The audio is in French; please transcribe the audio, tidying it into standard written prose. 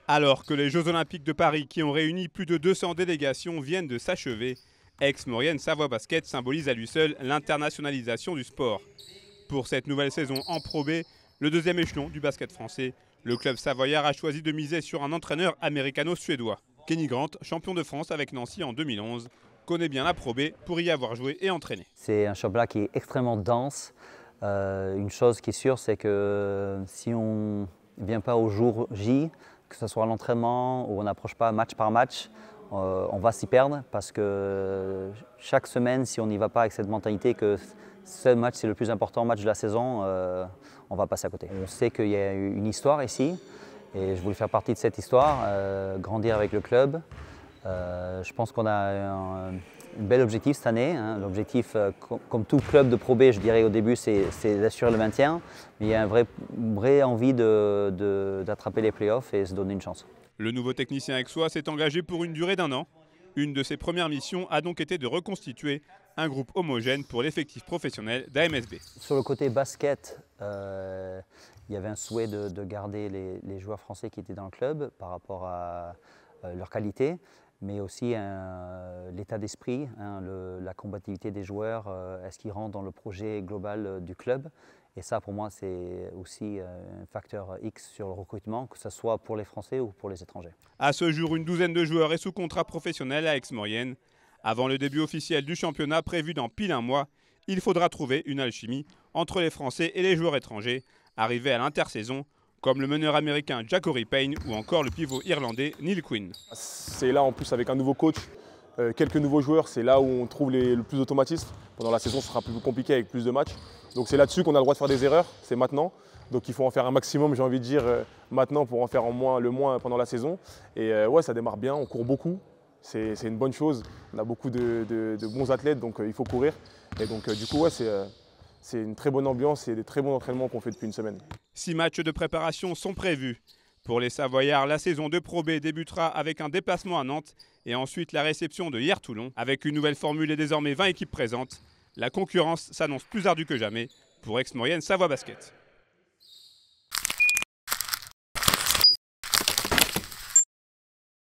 Alors que les Jeux Olympiques de Paris, qui ont réuni plus de 200 délégations, viennent de s'achever, Aix-Maurienne Savoie Basket symbolise à lui seul l'internationalisation du sport. Pour cette nouvelle saison en Pro B, le deuxième échelon du basket français, le club savoyard a choisi de miser sur un entraîneur américano-suédois. Kenny Grant, champion de France avec Nancy en 2011, connaît bien la Pro B pour y avoir joué et entraîné. C'est un championnat qui est extrêmement dense. Une chose qui est sûre, c'est que si on ne vient pas au jour J, que ce soit à l'entraînement ou on n'approche pas match par match, on va s'y perdre parce que chaque semaine, si on n'y va pas avec cette mentalité que ce match c'est le plus important match de la saison, on va passer à côté. On sait qu'il y a une histoire ici et je voulais faire partie de cette histoire, grandir avec le club. Je pense qu'on a un bel objectif cette année. L'objectif, comme tout club de Pro B, je dirais au début, c'est d'assurer le maintien. Mais il y a une vraie envie d'attraper les playoffs et se donner une chance. Le nouveau technicien aixois s'est engagé pour une durée d'1 an. Une de ses premières missions a donc été de reconstituer un groupe homogène pour l'effectif professionnel d'AMSB. Sur le côté basket, il y avait un souhait de garder les joueurs français qui étaient dans le club par rapport à leur qualité, mais aussi l'état d'esprit, la combativité des joueurs, est-ce qu'ils rentrent dans le projet global du club. Et ça, pour moi, c'est aussi un facteur X sur le recrutement, que ce soit pour les Français ou pour les étrangers. À ce jour, une douzaine de joueurs est sous contrat professionnel à Aix-Maurienne. Avant le début officiel du championnat prévu dans pile un mois, il faudra trouver une alchimie entre les Français et les joueurs étrangers, arrivés à l'intersaison, comme le meneur américain Ja'Cory Payne ou encore le pivot irlandais Neil Quinn. C'est là en plus avec un nouveau coach, quelques nouveaux joueurs, c'est là où on trouve le plus d'automatisme. Pendant la saison, ce sera plus compliqué avec plus de matchs. Donc c'est là-dessus qu'on a le droit de faire des erreurs, c'est maintenant. Donc il faut en faire un maximum, j'ai envie de dire, maintenant pour en faire le moins pendant la saison. Et ouais, ça démarre bien, on court beaucoup, c'est une bonne chose. On a beaucoup de bons athlètes, donc il faut courir. Et donc du coup, ouais, c'est une très bonne ambiance et des très bons entraînements qu'on fait depuis une semaine. 6 matchs de préparation sont prévus. Pour les Savoyards, la saison de Pro B débutera avec un déplacement à Nantes et ensuite la réception de Hyères-Toulon. Avec une nouvelle formule et désormais 20 équipes présentes, la concurrence s'annonce plus ardue que jamais pour Aix-Maurienne Savoie Basket.